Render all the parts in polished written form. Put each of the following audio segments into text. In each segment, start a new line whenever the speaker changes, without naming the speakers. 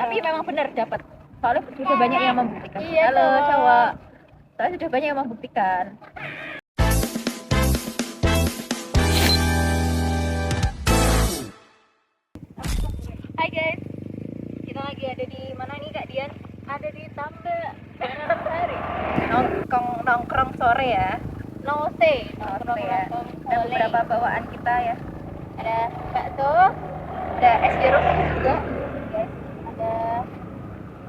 Tapi memang benar dapat. Soalnya sudah banyak yang membuktikan.
Iya,
Halo
cowok.
cowok. Soalnya sudah banyak yang membuktikan. Hai guys. Kita lagi ada di mana nih Kak Dian?
Ada di Tambe Daerah Sari.
Nongkrong sore ya.
Nose.
Sore ya. Ada beberapa bawaan kita ya.
Ada bakso,
Ada es jeruk juga.
guys. Ada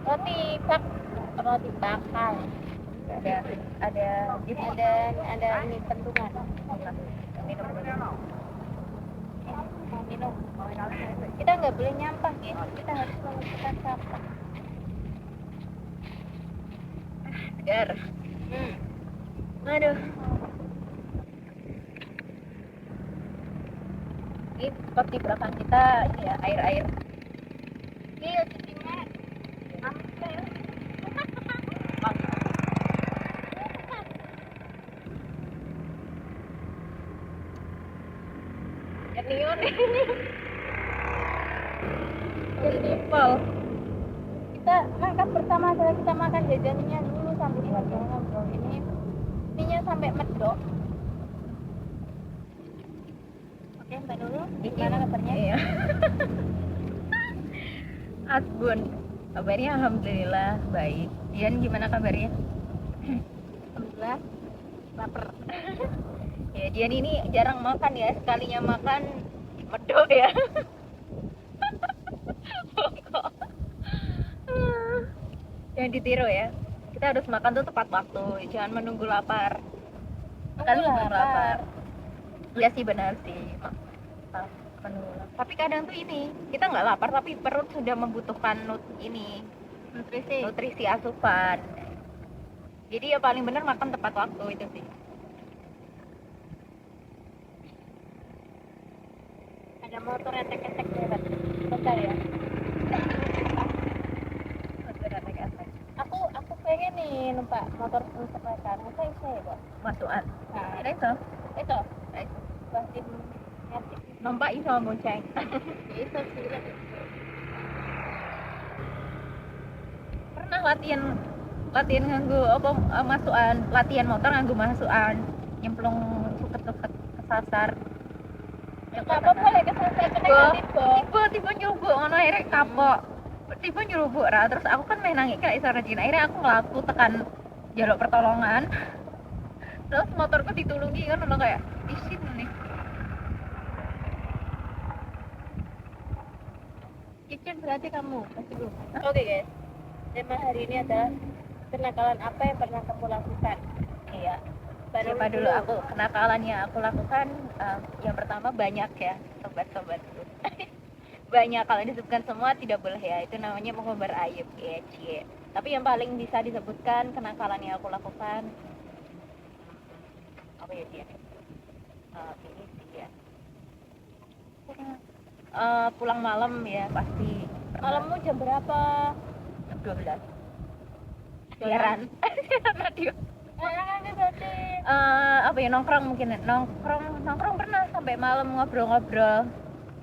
roti bakar.
Ada gitu.
Ada ini pentungan.
Minum dulu.
Mau minum. Kita nggak boleh nyampah ya. Kita harus mengumpulkan sampah.
Segar. Aduh. Ini spot di belakang kita ini ya, air-air.
Iya, cicingnya.
Neon ini. Festival.
Kita makan bersama, setelah kita makan jajannya dulu sambil ngobrol ininya sampai medok. Oke, Mbak Nurul, gimana kabarnya?
Iya. Asbun. Kabarnya alhamdulillah baik. Dian gimana kabarnya?
Alhamdulillah lapar.
Ya Dian ini jarang makan ya, sekalinya makan medok ya. Jangan ditiru ya. Kita harus makan tuh tepat waktu, jangan menunggu lapar. Kan belum lapar. Iya sih benar sih. Tapi kadang tuh ini kita nggak lapar tapi perut sudah membutuhkan nutrisi asupan. Jadi ya paling benar makan tepat waktu itu sih.
Ada motor etek-etek lewat. Bentar ya. Aku pengen nih numpak motor sepeda. Masa bisa ya, Pak?
Masukan.
Nah,
Itu.
itu. Pasti ngerti.
Numpak iso monceng.
Itu sih.
Pernah latihan nganggo apa masukan, latihan motor nganggo masukan, nyemplung suket-suket kesasar.
Ya apa-apa lek kesasar
Tiba nyurubuk ngono akhirnya kapok. Tiba nyurubuk ra terus aku kan main nangis kayak iso rajin. Akhirnya aku ngelaku tekan jaluk pertolongan. Terus motorku ditulungi kan ono kayak isin nih.
Kitchen berarti kamu pasti belum. Oke guys, tema hari ini adalah kenakalan apa yang pernah kamu lakukan.
Iya. Siapa dulu aku kenakalannya aku lakukan yang pertama banyak ya sobat-sobatku. Banyak, kalau disebutkan semua tidak boleh ya, itu namanya mengumbar aib ya cie. Tapi yang paling bisa disebutkan kenakalan yang aku lakukan apa ya dia ini sih ya pulang malam ya pasti.
Malammu jam berapa?
Jam 12 siaran radio.
Berarti
Apa ya nongkrong pernah sampai malam ngobrol-ngobrol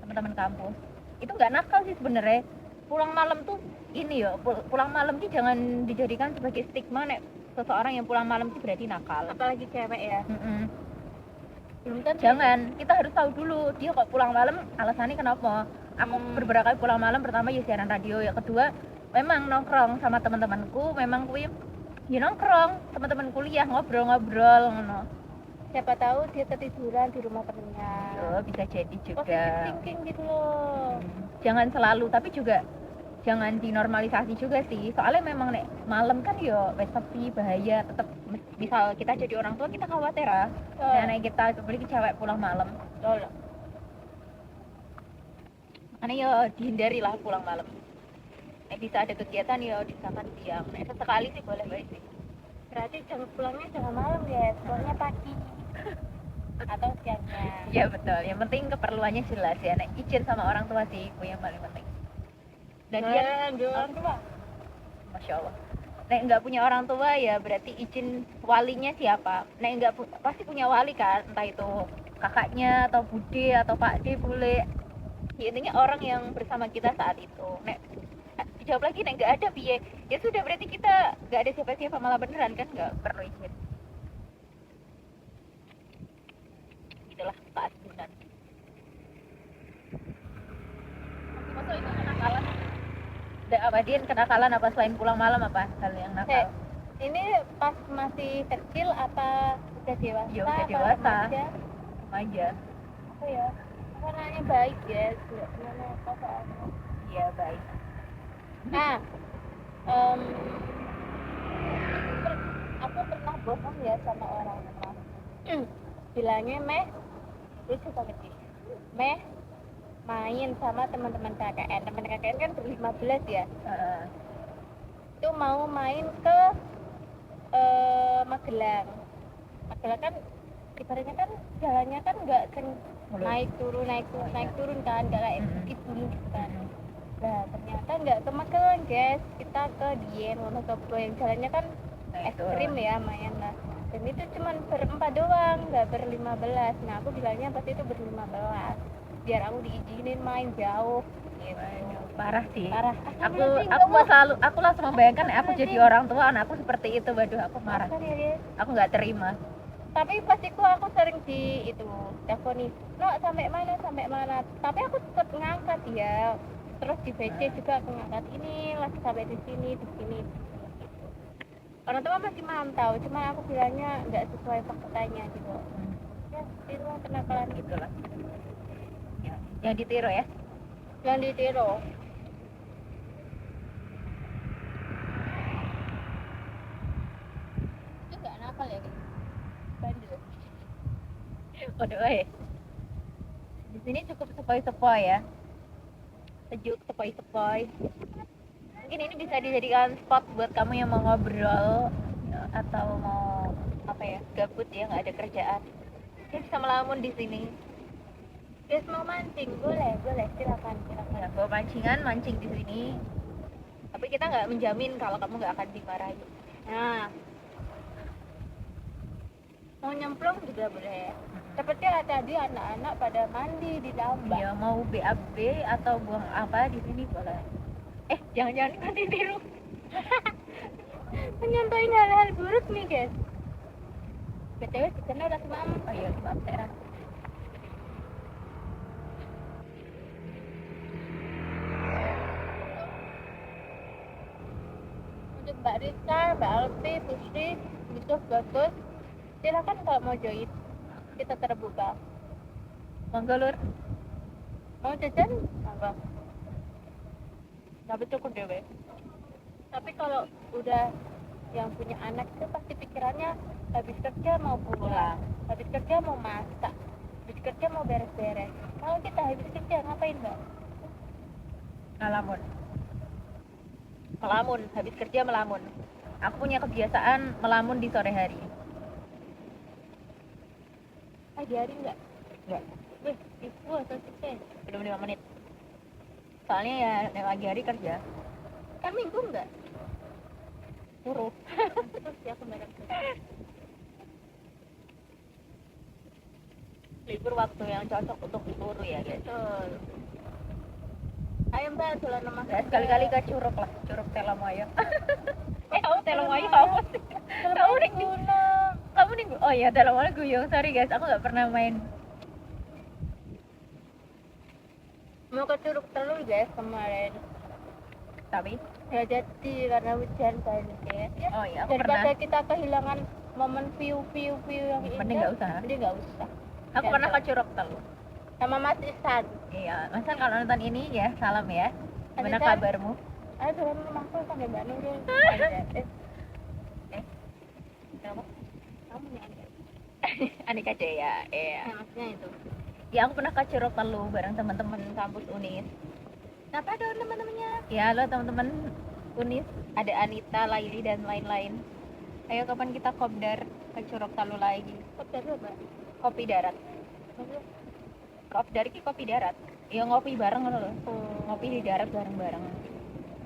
teman-teman kampus. Itu nggak nakal sih sebenarnya. Pulang malam tuh ini ya, pulang malam sih jangan dijadikan sebagai stigma nek seseorang yang pulang malam sih berarti nakal.
apalagi cewek ya. Belum tentu.
Jangan, kita harus tahu dulu dia kok pulang malam alasannya kenapa. Aku beberapa kali pulang malam, pertama ya siaran radio, ya kedua memang nongkrong sama teman-temanku, memang kuwi ya nongkrong teman-teman kuliah ngobrol-ngobrol ngono.
Siapa tahu dia ketiduran di rumah temennya.
Oh, bisa jadi juga.
Positive thinking gitu loh.
Jangan selalu, tapi juga jangan dinormalisasi juga sih. Soalnya memang nek malam kan yo wes sepi, bahaya, tetap misal kita jadi orang tua kita khawatir ya. Nek kita apalagi cewek pulang malam.
Loh.
Makanya yo dihindari lah pulang malam. Nek bisa ada kegiatan yo diusahakan siang. Nek sesekali sih boleh baik sih.
Berarti pulangnya jangan malam ya, pulangnya pagi atau siangnya.
Ya betul, yang penting keperluannya jelas ya. Nek izin sama orang tua sih itu yang paling penting. Dan dia
orang tua.
Masya Allah. Nek nggak punya orang tua ya berarti izin walinya siapa. Nek nggak pasti punya wali kan, entah itu kakaknya atau bude atau pak de boleh. Ya, intinya orang yang bersama kita saat itu. Nek jawab lagi nek nggak ada piye. Ya sudah berarti kita nggak ada siapa-siapa, malah beneran kan nggak perlu izin. Itulah keasinan. Masuk itu kenakalan. Ada apa Din, kenakalan apa selain pulang malam, apa hal yang nakal?
Ini pas masih kecil apa udah dewasa?
Ya udah
apa
dewasa.
remaja?
Remaja.
Apa ya? Warnanya baik ya, gimana apa soalnya?
Iya baik.
Nah, aku pernah bohong ya sama orang tua. Bilangnya lucu banget sih. Main sama teman-teman KKN. Teman KKN kan ber-15 ya. Itu mau main ke Magelang. Magelang kan ibaratnya kan jalannya kan nggak naik turun kan, nggak kayak bukit gunung gitu kan. Nah ternyata nggak ke Magelang guys, kita ke Dieng Wonosobo yang jalannya kan ekstrim ya main lah. Dan itu cuma berempat doang, nggak ber-15. Nah aku bilangnya pas itu ber-15 biar aku diizinin main jauh gitu.
Parah sih.
Parah.
Aku langsung membayangkan aku jadi orang tua, anakku seperti itu. Waduh, aku marah. Aku nggak terima.
Tapi pas itu aku sering di itu telefoni, no sampai mana. Tapi aku tetap ngangkat ya. Terus di VC juga aku ngangkat, ini lagi sampai di sini. Orang tua masih mantau, cuma aku bilangnya nggak sesuai faktanya gitu. Ya, itu kenakalan
Gitulah. Yang ditiru ya.
Yang ditiru. Itu nggak nakal ya guys. Bandel.
Waduh, di sini cukup sepoi-sepoi ya. Sejuk sepoi-sepoi. Mungkin ini bisa dijadikan spot buat kamu yang mau ngobrol atau mau apa ya, gabut ya, nggak ada kerjaan. Kita bisa melamun di sini.
Guys mau mancing boleh silakan.
Ya, bawa pancingan, mancing di sini. Tapi kita nggak menjamin kalau kamu nggak akan dimarahi.
Nah, mau nyemplung juga boleh. Seperti tadi anak-anak pada mandi di tambak.
Ya mau BAB atau buang apa di sini boleh. Jangan kan ditiru.
Menyampaikan hal-hal buruk nih guys. BTW di sana udah semalam.
Oh iya, maaf saya.
Untuk Mbak Rita, Mbak Alfi, Putri, Yusuf, bagus. Silakan kalau mau join, kita terbuka.
Monggo Lur.
Mau jajan? Monggo.
Tapi cukup dewe.
Tapi kalau udah yang punya anak itu pasti pikirannya habis kerja mau pulang, habis kerja mau masak, habis kerja mau beres-beres. Kalau kita habis kerja ngapain Mbak?
Melamun, habis kerja melamun. Aku punya kebiasaan melamun di sore hari.
Pagi hari enggak?
Enggak.
Itu asik.
Belum 5 menit. Soalnya ya pagi hari kerja.
Kan minggu enggak?
Suruh.
Terus ya kemarin.
Libur waktu yang cocok untuk diburu ya guys.
Betul. Ayo Mbak, jalan nama
Ya, sekali-kali ke Curug lah, Curug Telomoyo. Kamu Telomoyo kamu sih? Kamu nih, oh iya Telomoyo Guyung, sorry guys, aku nggak pernah main.
Mau ke Curug Telur guys kemarin.
Tapi?
Ya jadi karena hujan banyak ya.
Oh iya, aku
Daripada
pernah.
kita kehilangan momen view yang indah.
Mending nggak usah.
Mending nggak usah.
Aku pernah ke Curug Telur.
Sama Mas Isan.
Iya, Mas San kalau nonton ini ya salam ya. Gimana
Mas Isan?
kabarmu?
Ayo turun rumahku sampai Mbak Nurul. Kamu nih
Anika Jaya, iya.
maksudnya itu.
Ya aku pernah ke Curug Telur bareng teman-teman kampus Unis.
Kenapa ada teman-temannya?
Ya halo teman-teman Unis, ada Anita, Laili dan lain-lain. Ayo kapan kita kopdar ke Curug Telur lagi?
Kopdar apa?
Kopi darat. Kopdar ki kopi darat. Ya ngopi bareng loh. Ngopi di darat bareng-bareng.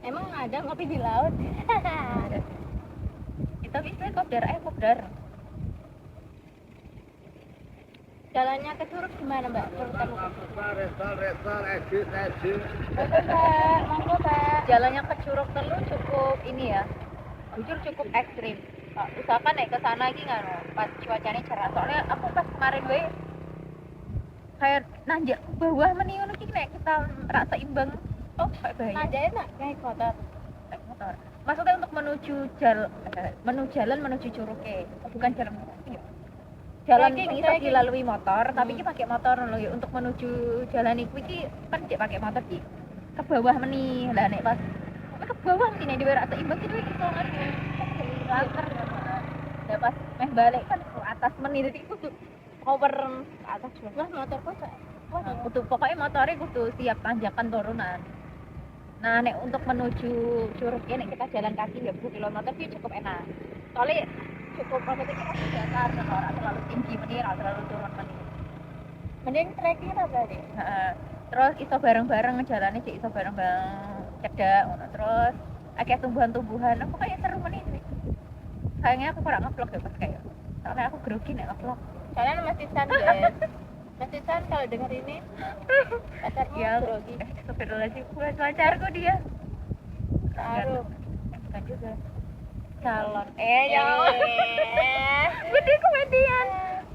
Emang ada ngopi di laut?
Kita bisa kopdar, kopdar.
Jalannya ke Curug gimana Mbak? Terutama monggo Mbak.
Jalannya ke Curug Telu cukup ini ya, jujur cukup ekstrim. Usahakan naik ke sana lagi nggak no, pas cuacanya cerah. Soalnya aku pas kemarin gue kayak nanjak ke bawah meni ngono iki nek kita rasa imbang. Oh, kayak bahaya.
Nah, jadi enak naik motor.
Naik motor. Maksudnya untuk menuju jalan menuju Curugke, bukan jalan iya. Jalan
Trekking,
ini bisa
trekking.
dilalui motor, tapi iki pakai motor lho ya untuk menuju jalan iku iki kan cek pakai motor iki. Ke bawah meni. Lah nek pas ke bawah meni nek dhewe rasa imbang itu iso kan. Lancar ya. Ya pas meh balik kan ke atas meni jadi kudu over ke atas dulu.
Wah, motorku Mbak. Wah,
Nah, kudu pokoknya motornya kudu siap tanjakan turunan. Nah, nek untuk menuju Curug ini kita jalan kaki 20 km sih cukup enak. Soalnya cukup maksudnya kita masih datar, orang terlalu tinggi menir, ora terlalu turun menir.
mending trekking apa berarti?
Heeh. Terus iso bareng-bareng jalannya sih iso bareng-bareng cedak ngono. Terus akeh tumbuhan-tumbuhan, pokoknya seru menir sih. Sayangnya aku kurang ngevlog ya pas kayak. Soalnya aku grogi nek ngevlog.
Soalnya Mas Isan guys. Mas Isan kalau denger ini pacarnya
Ya,
grogi.
astagfirullahaladzim, bukan pacarku dia.
Taruh.
Bukan juga. Calon. Ya.
Eh.
Gede komedian.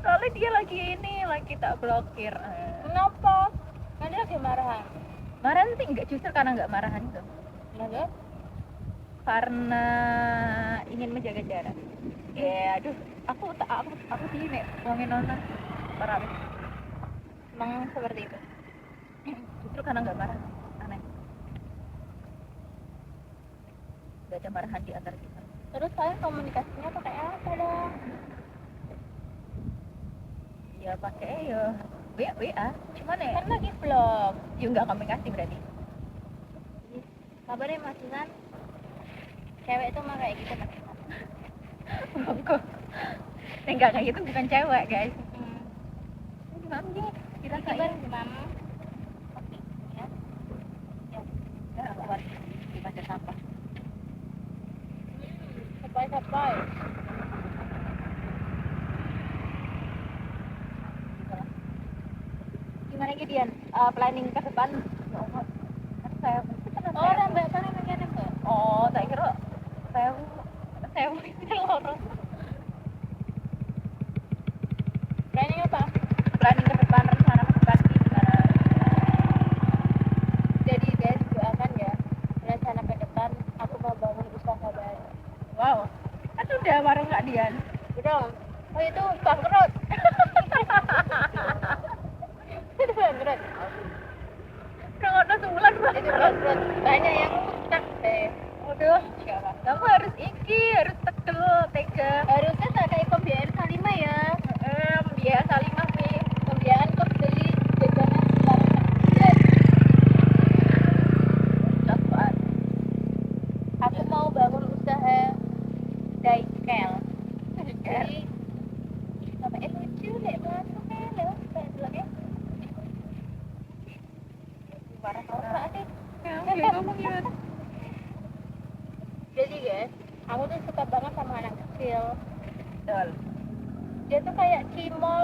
Soalnya dia lagi ini, lagi tak blokir.
Kenapa? Kan dia lagi marahan.
Marahan sih enggak, justru karena enggak marahan itu.
Kenapa?
Karena ingin menjaga jarak. Ya, aduh, aku sih nek ngomongin nonton parah. Emang seperti itu. Justru karena enggak marah. Aneh. Enggak ada marahan di antara kita.
Terus saya komunikasinya pakai apa dong?
Ya pakai ya WA. Cuman ya
Kan lagi vlog.
ya enggak komunikasi berarti.
Kabarnya Mas Isan cewek itu mah kayak gitu Mas Isan.
Kok enggak kayak gitu bukan cewek, guys. Gimana sih? Kita
Kibar
sayang
gimana?
Oke, ya. Ya, keluar di pasir sampah.
Sapai-sapai.
Gimana gitu Dian? Planning ke depan? Ya Allah. Kan saya
Oh, nambah tangan bagian Mbak.
Oh, saya kira saya ini lorong.
Planning apa?
Planning ke depan, rencana ke depan gimana?
Jadi guys, doakan ya. Rencana ke depan aku mau bangun usaha baru.
Wow. Kan udah bareng nggak Dian?
Udah. Oh itu bangkrut. Itu bangkrut.
Udah nggak sebulan
Itu
banget.
bangkrut. Banyak yang stuck deh.
Aduh, kamu harus harus tegel, tega.
Harusnya saya kayak pembiayaan Salimah ya.
Ya Salimah sih.
Pembiayaan kok beli jajanan barang kecil.
Apaan?
Aku mau bangun usaha daycare. Jadi sama lucu deh masuknya loh. Kayak dulu ya.
Parah
Apa sih?
Ya, ngomong lihat.
Jadi guys, aku tuh suka banget sama anak kecil.
Betul.
Dia tuh kayak cimol,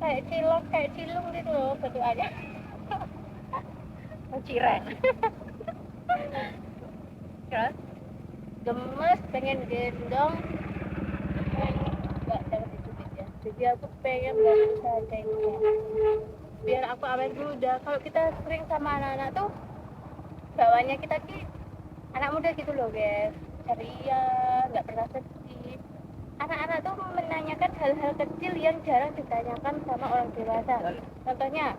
kayak cilok, kayak cilung gitu loh bentukannya.
Cireng. Terus?
Gemes, pengen gendong. Enggak dapat duit ya. Jadi aku pengen bangun usaha daycare. Biar aku awet muda. Kalau kita sering sama anak-anak tuh bawahnya kita ki anak muda gitu loh guys, ceria, nggak pernah sedih. Anak-anak tuh menanyakan hal-hal kecil yang jarang ditanyakan sama orang dewasa. Contohnya,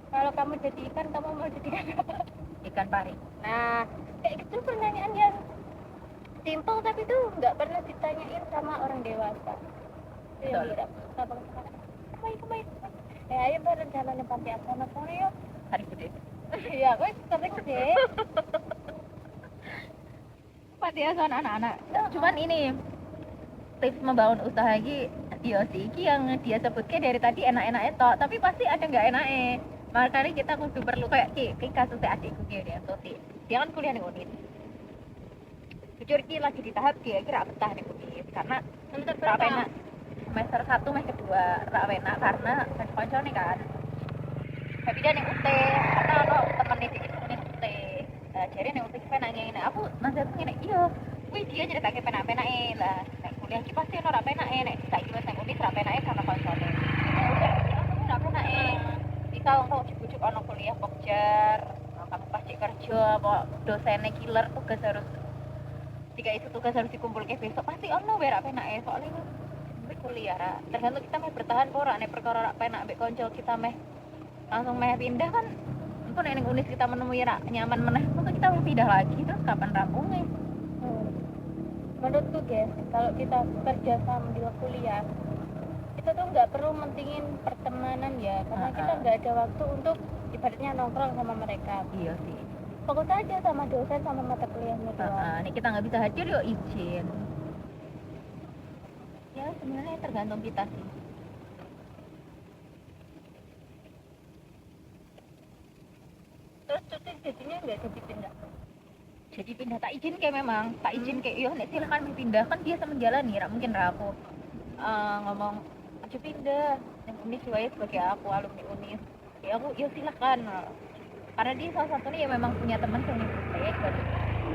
kalau kamu jadi ikan, kamu mau jadi ikan apa?
Ikan pari.
Nah, kayak gitu pertanyaan yang simple tapi tuh nggak pernah ditanyain sama orang dewasa. Itu yang
Betul.
tidak abang sekarang. Kemain. Ayo bareng jalan panti asana kono yuk.
Hari gede.
Iya, gue sering deh.
Panti asuhan anak-anak. Cuman ini tips membangun usaha iki dia sih iki yang dia sebutkan dari tadi enak-enak itu, tapi pasti ada nggak enaknya. Makanya kita kudu perlu kayak kasusnya adikku dia Soti. Dia kan kuliah di Unit. Jujur ki lagi di tahap dia kira betah di Unit karena
Semester
berapa
berapa?
enak semester 1 semester 2 ra enak karena kanca-kancane kan. Tapi dia ning UT, karena ono temen iki ning UT. Jadi ning UT ki nanya ini, aku masa aku ngene, iya. Kuwi dia nyeritake penak-penake lah. Nek kuliah ki pasti ono ra penake, nek saiki wis nang UNIS ra penake karena kancane. Aku ra penake. Bisa untuk ujuk-ujuk ono kuliah pokjar, kamu pasti kerja apa dosennya killer tugas harus jika itu tugas harus dikumpul ke besok pasti ono berak penake soalnya ini kuliah ra. Tergantung kita meh bertahan kok ora nek perkara ra penak mbek kanca kita meh langsung meh pindah kan engko nek ning Unis kita menemui ra nyaman meneh masa kita mau pindah lagi terus kapan rampungnya.
Menurutku guys, kalau kita kerja sambil kuliah kita tuh nggak perlu mentingin pertemanan ya, karena kita nggak ada waktu untuk ibaratnya nongkrong sama mereka.
Iya sih,
Fokus aja sama dosen sama mata kuliahnya doang.
nek kita nggak bisa hadir yo izin ya sebenarnya tergantung kita sih.
Terus jadinya nggak jadi pindah.
Jadi pindah tak izin kayak memang tak izin kayak yo nek silakan pindah kan dia sama menjalani ra mungkin ra aku ngomong aja pindah yang Unis juga sebagai aku alumni Unis ya aku ya silakan karena dia salah satunya ya memang punya teman yang saya juga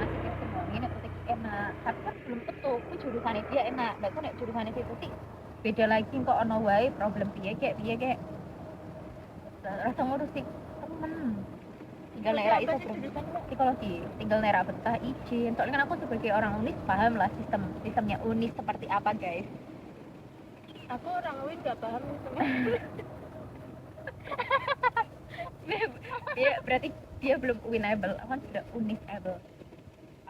masukin semua ini utik enak tapi kan belum tentu aku jurusannya dia enak dan aku nek jurusannya si Tuti beda lagi kok ono wae problem piye kayak rasa ngurusi temen tinggal nera itu psikologi tinggal nera betah izin soalnya kan aku sebagai orang Unis paham lah sistemnya Unis seperti apa guys.
Aku orang Uin nggak paham
dia berarti dia belum Winable, aku kan sudah Unisable.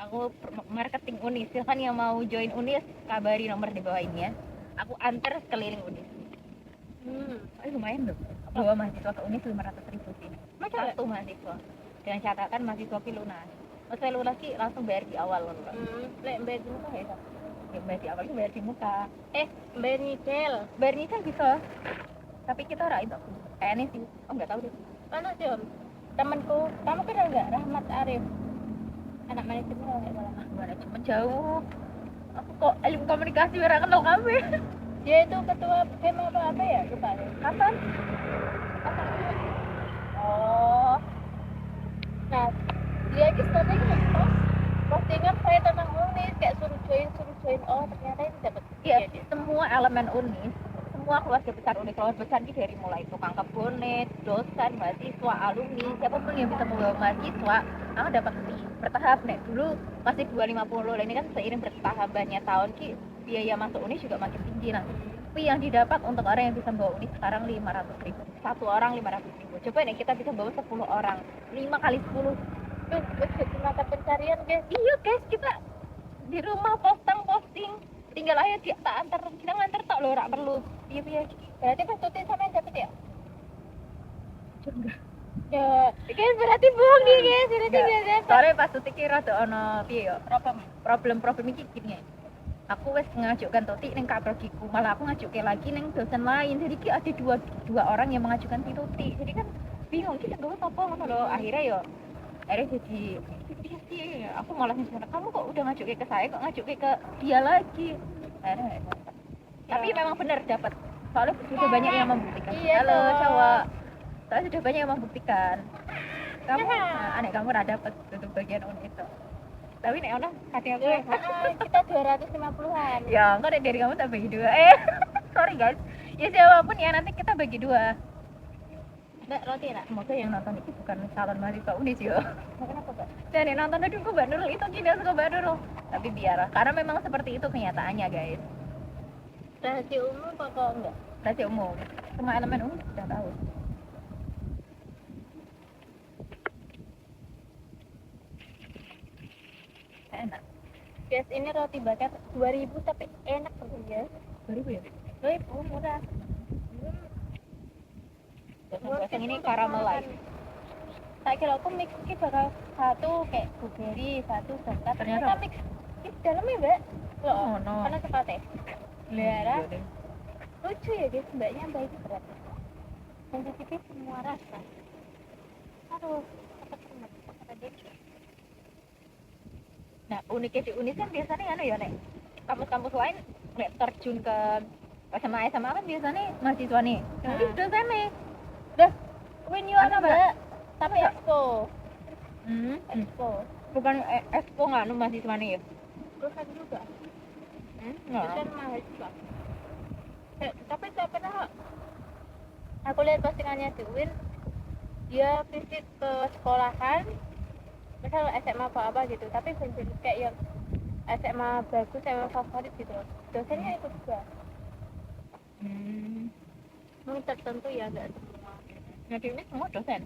Aku marketing Unis, silahkan yang mau join Unis kabari nomor di bawah ini ya. Aku antar sekeliling Unis. Lumayan loh. Bawa mahasiswa ke Unis 500.000 sih. Satu mahasiswa. Dengan catatan mahasiswa ki lunas. Maksudnya lunas ki langsung bayar di awal loh.
Lek bayar di muka ya?
Ya bayar di awal itu bayar di muka.
Bayar nyicil.
Bayar nyicil bisa. Tapi kita ora itu. Kayaknya sih. Oh enggak tahu deh.
Mana sih om? Temanku, kamu kenal nggak Rahmat Arif? Anak manajemen kalau nggak salah.
Manajemen jauh. Aku kok ilmu komunikasi ora kenal kamu.
Dia itu ketua BEM apa ya? Lupa deh.
Kapan? Oh,
Nah, dia itu sebenarnya ngepost postingan saya tentang Unis kayak suruh join. Oh ternyata itu dapat.
iya, semua elemen Unis, semua keluarga besar Unis, keluarga besar ini dari mulai tukang kebun, dosen, mahasiswa, alumni, siapapun yang bisa membawa mahasiswa, kamu dapat fee bertahap nih. Dulu masih 250, dan ini kan seiring bertambahnya tahun ki biaya masuk Unis juga makin tinggi nah. Fee yang didapat untuk orang yang bisa membawa Unis sekarang 500.000. Satu orang 500.000. Coba nih kita bisa bawa 10 orang, 5 kali 10.
Terus jadi mata pencarian guys.
Iya guys, kita di rumah posting tinggal aja dia tak antar kita ngantar tak lo rak perlu iya
Berarti pas tutin sama yang dapet ya?
enggak
Ya, guys berarti bohong nih guys, berarti nggak dapat.
soalnya pas tuti kira tuh ono piye yo problem iki gini aku wes ngajukan Tuti ning kaprogiku malah aku ngajuke lagi ning dosen lain jadi ki ada dua orang yang mengajukan si Tuti jadi kan bingung kita gak apa ngono lho akhirnya jadi iya aku malah misalnya kamu kok udah ngajuke ke saya kok ngajuke ke dia lagi tapi memang benar dapat soalnya sudah banyak yang membuktikan halo cowok soalnya sudah banyak yang membuktikan kamu anek kamu udah dapat untuk bagian itu tapi nek ono hati aku
kita 250-an.
ya enggak dari kamu tak bagi dua sorry guys ya siapapun ya nanti kita bagi dua. Mbak roti nak semoga yang nonton ini bukan calon mahasiswa Unis yo.
Kenapa Mbak?
Dan yang nonton aduh kok Mbak Nurul itu gini suka Mbak Nurul tapi biar karena memang seperti itu kenyataannya guys.
Rahasia umum apa kok enggak?
Rahasia umum semua elemen umum sudah tahu. Enak
Guys, ini roti bakar 2.000 tapi enak loh ya.
2.000 ya?
2.000 murah.
Yang ini caramelized.
Tak kira aku mix ini bakal satu kayak blueberry, satu coklat.
Ternyata
mix di dalamnya Mbak.
Oh, no.
Karena coklatnya. Lara. Lucu ya guys, mbaknya baik berat. Mencicipi semua rasa. Aduh,
nah uniknya di Unis kan biasanya anu ya nek kampus-kampus lain nek terjun ke SMA kan biasanya mahasiswa nih. Jadi
Nah.
dosen nih.
Dah, when you
Ada,
are
Mbak?
Mbak, tapi
Ada.
expo.
Expo. Bukan expo nggak nu mahasiswa nih ya?
Dosen juga.
Nggak.
Dosen mahasiswa. Tapi saya pernah aku lihat postingannya di UIN, dia visit ke sekolahan, misal SMA apa gitu, tapi bener kayak yang SMA bagus, SMA favorit gitu loh. Dosennya ikut juga. Mungkin tertentu ya, enggak semua.
Jadi ini semua dosen.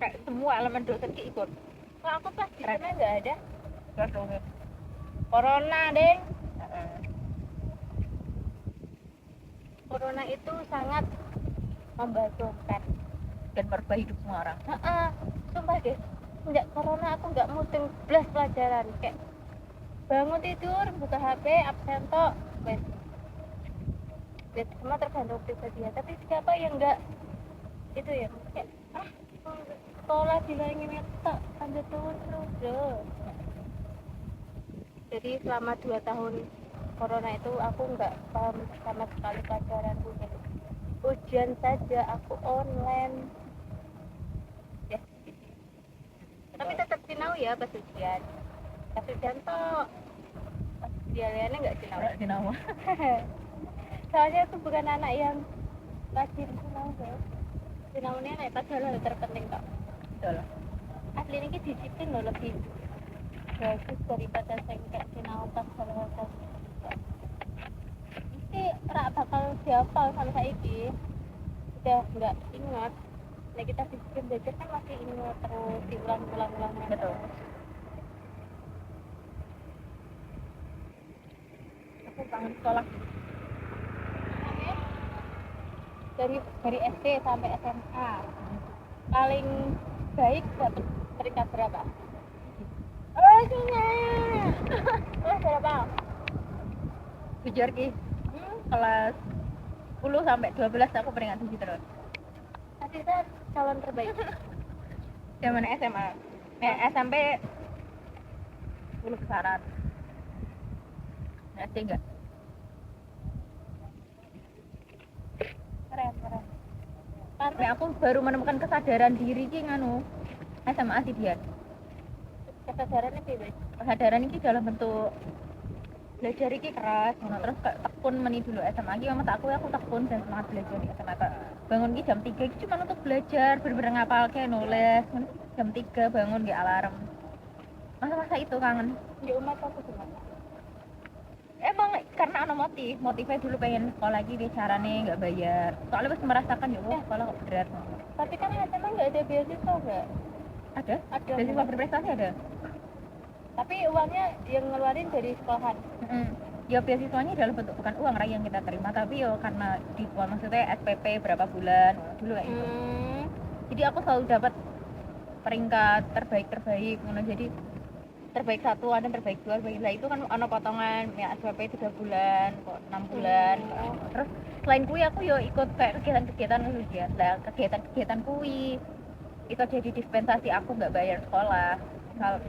Kayak semua elemen dosen ki ikut.
Kalau aku pas di sana nggak ada.
Terus dosen.
Corona, Deng. Corona itu sangat membantukan
Dan merubah hidup semua orang.
Sumpah deh, sejak corona aku nggak muting belas pelajaran, kayak bangun tidur buka HP absen tok wes. Dan semua tergantung pribadi ya, tapi siapa yang nggak itu ya, kayak sekolah bilangin tak lanjut terus bro. Jadi selama 2 tahun corona itu aku nggak paham sama sekali pelajaranku. Jadi ujian saja aku online ya, tapi tetap sinau ya pas ujian, tapi ujian tok pas ujiannya nggak sinau.
Sinau.
Soalnya aku bukan anak yang rajin sinau ya. Sinaunya naik pas hal terpenting kok.
Betul.
Asli ini disiplin loh, lebih bagus daripada saya kayak sinau pas hal ini rak bakal dihafal sampai saiki. Udah nggak ingat. Nah kita disiplin belajar kan masih ingat terus diulang-ulang.
Betul. Aku kangen sekolah.
Dari SD sampai SMA paling baik dapat peringkat berapa? Kelas berapa?
Jujur ki, kelas 10 sampai 12 aku peringkat 7 terus.
Asisten calon terbaik.
Zaman SMA. SMP 10 besaran. SD enggak.
Keren.
Karena aku baru menemukan kesadaran diri ki nganu SMA sih dia.
Kesadarannya bebas.
Kesadaran ini dalam bentuk belajar iki keras, terus kayak tekun meni dulu SMA iki mama tak aku tekun dan semangat belajar di SMA. Bangun ki jam 3 iki cuma untuk belajar, bener-bener ngapalke nulis. Jam 3 bangun nggih alarm. Masa-masa itu kangen.
Di umat aku gimana?
Emang karena ada motifnya dulu pengen sekolah lagi di carane nggak bayar. Soalnya pas merasakan ya Allah, sekolah kok berat.
Tapi kan SMA nggak ada beasiswa nggak?
Ada?
Ada.
Beasiswa berprestasi ada.
Tapi uangnya yang ngeluarin dari sekolahan.
Ya beasiswanya dalam bentuk bukan uang yang kita terima, tapi yo karena di maksudnya SPP berapa bulan dulu kayak gitu. Jadi aku selalu dapat peringkat terbaik ngono. Jadi terbaik 1 ada terbaik 2, terbaik itu kan ono potongan ya SPP 3 bulan kok 6 bulan. Terus selain kui aku yo ikut kayak kegiatan ya. Lah kegiatan kui itu jadi dispensasi aku nggak bayar sekolah. Misal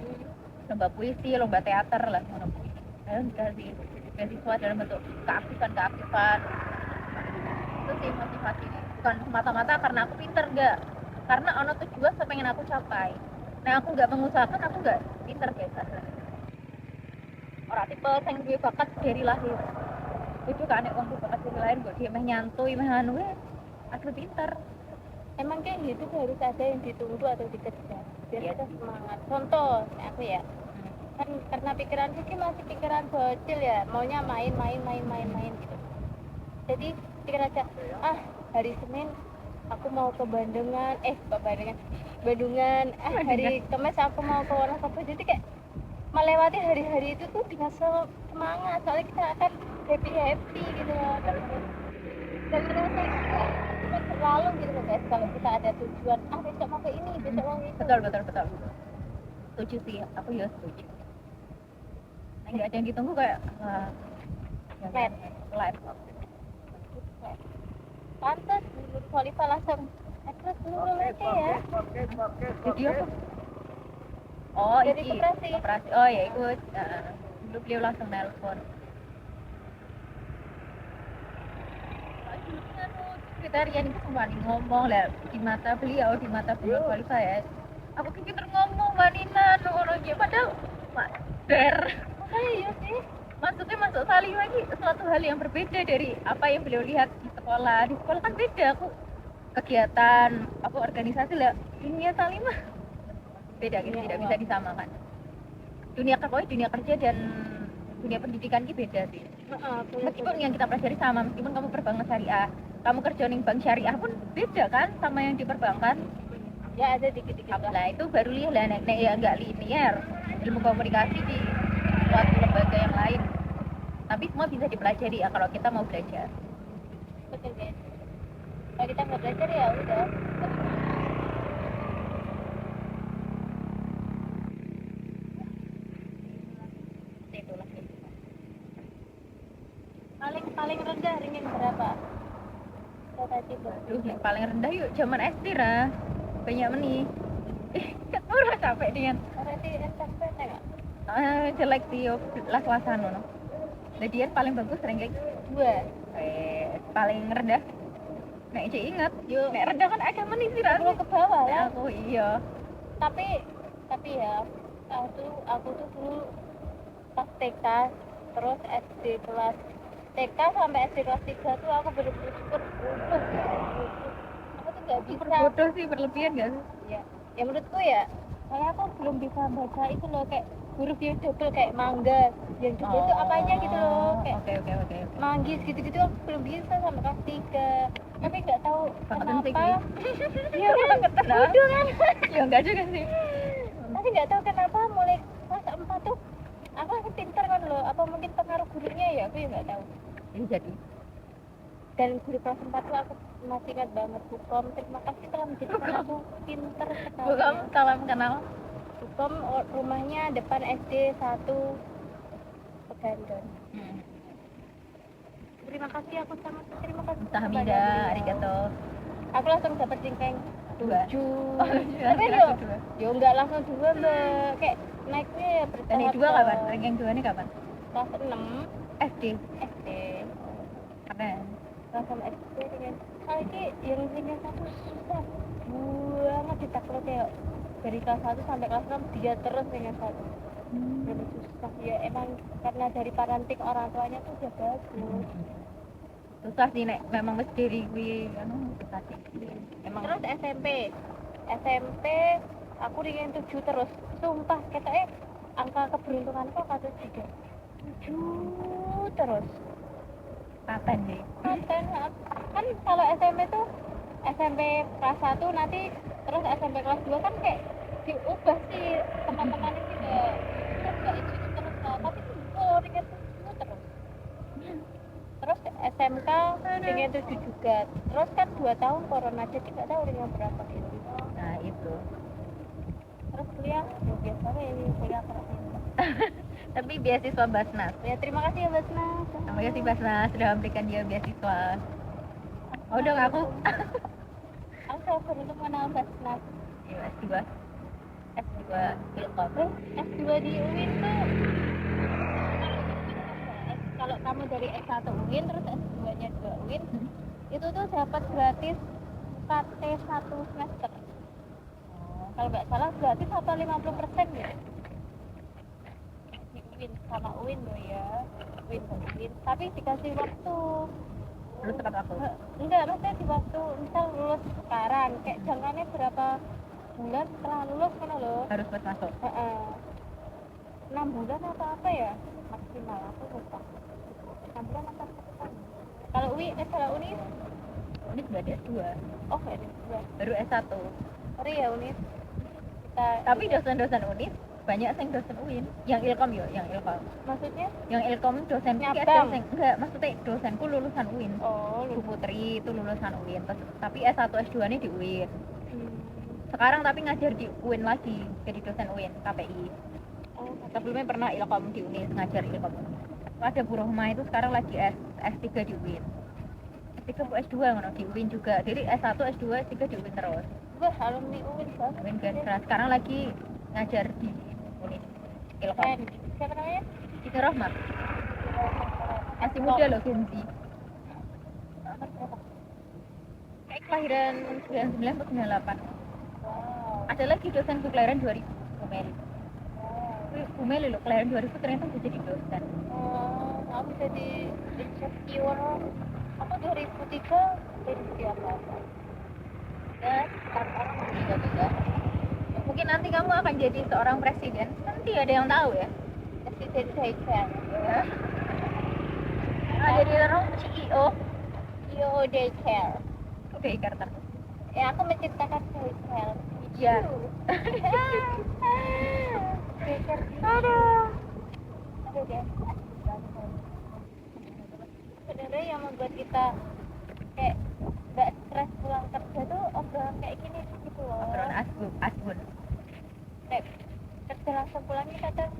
lomba puisi, lomba teater lah ngono. Dikasih beasiswa dalam bentuk keaktifan itu sih motivasi, bukan semata-mata karena aku pinter, enggak, karena ono tujuan pengen aku capai. Nah aku nggak mengusahakan, aku nggak pinter guys. Orang tipe yang duwe bakat dari lahir itu kan uang bakat dari lahir gue dia meh nyantui meh anu aku pinter.
Emang kayak gitu harus ada yang ditunggu atau dikejar biar kita semangat. Contoh aku ya, kan karena pikiran Vicky masih pikiran bocil ya, maunya main gitu. Jadi pikir aja, hari Senin aku mau ke Bandungan, Bandungan, hari Kamis aku mau ke Wonosobo. Jadi kayak melewati hari-hari itu tuh dengan semangat, soalnya kita akan happy gitu loh. Dan ternyata itu terlalu gitu loh guys, kalau kita ada tujuan, besok mau ke ini, besok mau itu.
Betul. Setuju sih, aku ya setuju. Nah, nggak ada yang ditunggu kayak flat.
Pantas dulu Khalifa langsung terus dulu lagi ya.
Video apa? Oh,
Dari
iki.
koperasi.
Oh ya ikut. Dulu beliau langsung nelpon. sekretarian itu cuma ngomong lah di mata beliau, di mata beliau kali saya. Aku pikir ngomong Manina ngono iki padahal der.
Iya sih.
Maksudnya masuk Salim lagi suatu hal yang berbeda dari apa yang beliau lihat di sekolah. Di sekolah kan beda, aku kegiatan, aku organisasi lah. Dunia Salimah beda gitu, tidak bisa disamakan. Dunia kerja dan dunia pendidikan ini beda sih. Meskipun yang kita pelajari sama, meskipun kamu perbankan syariah, kamu kerja di bank syariah pun beda kan sama yang di perbankan.
Ya ada dikit-dikit lah.
Nah itu baru lihat lah, nek ya nggak linear ilmu komunikasi di suatu lembaga yang lain. Tapi semua bisa dipelajari ya kalau kita mau belajar.
Betul guys. Kalau kita nggak belajar ya udah.
Itulah.
Paling rendah ringin berapa? Saya tadi
Duh, yang paling rendah yuk zaman SD lah. Banyak meni. Murah capek dengan.
berarti SMP enggak?
Jelek sih yo lah suasana no. Jadian paling bagus ranking
2.
paling rendah. Nek cek ingat, yo nek rendah kan agak meni sih ra.
Belum ke bawah lah.
Aku iya.
Tapi ya aku tuh dulu pas TK terus SD kelas TK sampai SD kelas 3 tuh aku bener-bener super bodoh. Aku tuh nggak bisa.
Bodoh sih berlebihan gak sih?
Ya menurutku ya kayak aku belum bisa baca itu loh, kayak huruf yang double kayak mangga yang double itu apanya gitu loh, kayak
Oke.
manggis gitu-gitu aku belum bisa sampai kelas 3. Tapi nggak tahu kenapa. Iya kan bodoh kan.
Ya enggak juga sih.
Tapi nggak tahu kenapa mulai kelas 4 tuh aku langsung pintar kan loh, apa mungkin pengaruh gurunya ya, aku ya nggak tahu.
Ini jadi
Dan guru kelas 4 tuh aku masih ingat banget, Bukom, terima kasih telah menjadikan aku pintar sekali.
Bukom, salam kenal.
Bukom rumahnya depan SD 1 Pegandon. Terima kasih, aku sangat terima kasih.
Tahmida, arigato.
Aku langsung dapat tingkeng
2.
7.
Tapi
yo enggak langsung 2 mbak, kayak naiknya ya bertahap.
Dan 2 kapan? Ranking 2 ini kapan?
Kelas 6
SD. Keren.
kelas sama SD dengan ini yang tingkat 1 susah banget ditakluk, kayak dari kelas 1 sampai kelas 6 dia terus dengan 1. Lebih susah ya, emang karena dari parenting orang tuanya tuh udah bagus.
Susah sih nek memang mesti diri gue susah sih. Emang
Terus SMP aku dengan 7 terus, sumpah katanya angka keberuntunganku kata 7 terus.
paten sih.
Kan kalau SMP tuh SMP kelas 1 nanti terus SMP kelas 2 kan kayak diubah sih teman-teman ini juga terus gak itu terus lah, tapi dengan 7 terus. Terus SMK dengan 7 juga, terus kan 2 tahun corona jadi gak tahu dengan berapa gitu.
Nah itu.
Terus kuliah ya biasa aja ini kuliah terus.
Tapi beasiswa Basnas.
Ya terima kasih ya Basnas.
Terima kasih Basnas sudah memberikan dia beasiswa. Oh dong aku.
Aku sangat beruntung mengenal Basnas.
S2 Ilkom.
S2 di UIN tuh kalau kamu dari S1 UIN terus S2 nya 2 UIN itu tuh dapat gratis KT 1 semester. Kalau nggak salah gratis apa 50% ya di UIN sama UIN loh ya, UIN tapi dikasih waktu.
Terus tempat aku.
Enggak, maksudnya di waktu misal lulus sekarang kayak jangkanya berapa bulan setelah lulus kan loh
Harus pas masuk.
6 bulan atau apa ya maksimal, aku lupa 6 bulan atau apa. Kalau uni
Ini sudah ada 2.
oh nggak ada dua.
Baru S1.
Sorry ya uni kita.
Tapi dosen-dosen UNIS banyak yang dosen UIN. Yang Ilkom yo, yang Ilkom.
Maksudnya
Yang Ilkom dosen
Nyabang.
dosen enggak, maksudnya dosenku lulusan UIN.
oh
Bu Putri itu lulusan UIN. Tapi S1 S2 nya di UIN.
hmm.
Sekarang tapi ngajar di UIN lagi, jadi dosen UIN KPI.
Oh,
Sebelumnya pernah Ilkom di UNIS, ngajar Ilkom. Ada Bu Rohma itu sekarang lagi S3 di UIN. S3 bu S2 ngono di UIN juga. Jadi S1, S2, S3 di UIN terus.
gue alumni UIN banget.
UIN Gandra. Sekarang lagi ngajar di UNIS. Ilkom.
Siapa namanya?
Itu Rohma. Masih muda loh Genzi. kayak kelahiran 99 atau 98.
Wow.
Ada lagi dosen kelahiran 2000, Bu Meli. Bu Meli loh, kelahiran 2000 ternyata bisa jadi dosen.
Aku jadi insecure. Aku 2003 dari siapa?
Ya, setiap orang berbeda-beda. Mungkin nanti kamu akan jadi seorang presiden, nanti ada yang tahu ya.
Presiden Daycare.
Ya. Jadi orang CEO.
CEO Daycare.
Oke, Ikarta.
Ya, aku menciptakan Daycare.
Iya.
Daycare.
Aduh.
Aduh deh. Sebenarnya yang membuat kita kayak nggak stres pulang kerja tuh obrolan kayak gini gitu loh.
Obrolan asbun.
Kayak kerja langsung pulangnya kadang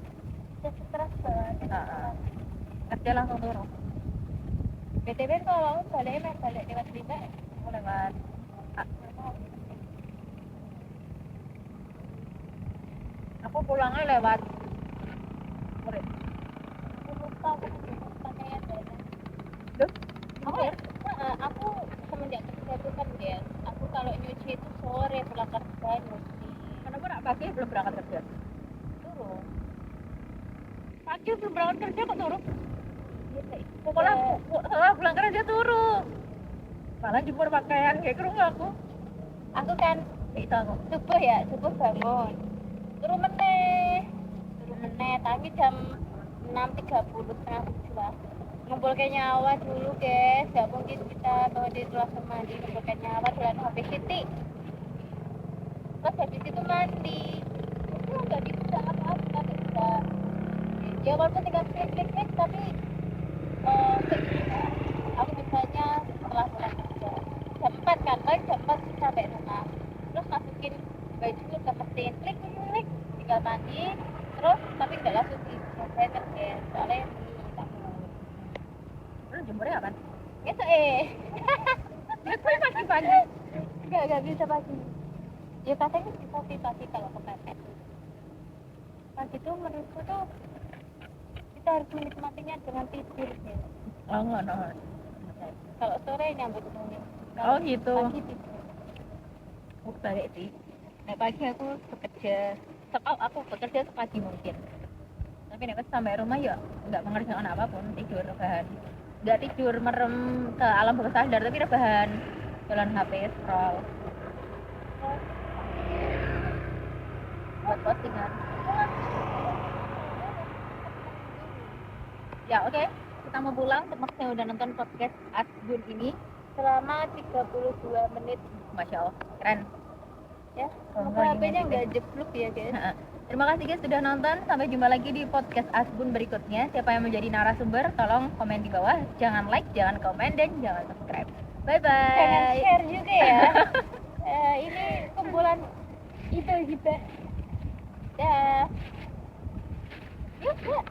udah stres banget.
Kerja langsung turun.
BTW kalau balik lewat lima
Lewat aku pulangnya lewat murid.
lupa aku pakaian dana.
Duh,
Aku semenjak kerja itu kan ya, aku kalau nyuci itu sore pulang kerja nyuci
kenapa nak pagi belum berangkat kerja?
turun.
Pagi belum berangkat kerja kok turun?
Setelah
Setelah pulang kerja turun. Malah jemur pakaian kayak kerungu aku.
aku kan
Itu aku.
subuh bangun turun meneh tapi jam 6.30 setengah 7 lah ngumpulkan nyawa dulu guys, gak mungkin kita bawa di langsung mandi, ngumpulkan nyawa jalan HP Siti terus habis itu mandi itu nggak bisa apa-apa, nggak bisa ya walaupun tinggal klik tapi aku bisanya setelah pulang kerja jam 4 kan, jam 4 sampai rumah terus masukin bajunya ke mesin klik tinggal mandi terus tapi nggak langsung di blender ya soalnya di tamu
Lu jemurnya kapan?
itu
Ya gue pagi-pagi.
nggak bisa pagi ya katanya bisa pagi kalau kepepet pagi tuh menurutku tuh kita harus menikmatinya dengan tidur ya.
Oh enggak.
Kalau sore nyambut nih.
Oh gitu.
Pagi tidur.
Balik sih. Nah pagi aku bekerja sepagi mungkin. Tapi nek pas sampai rumah ya nggak mengerjakan apapun, tidur rebahan. Nggak tidur merem ke alam bawah sadar tapi rebahan. Jalan HP scroll. Buat postingan. Ya oke. Kita mau pulang, terima kasih udah nonton podcast Asbun ini.
Selama 32 menit.
Masya Allah, keren.
Ya,
Semoga
HP-nya
ini
nggak jeblok ya guys.
Terima kasih guys sudah nonton. Sampai jumpa lagi di podcast Asbun berikutnya. Siapa yang menjadi narasumber, tolong komen di bawah. Jangan like, jangan komen, dan jangan subscribe. Bye bye.
Jangan share juga ya. Ini kumpulan itu juga. Dah. Yuk.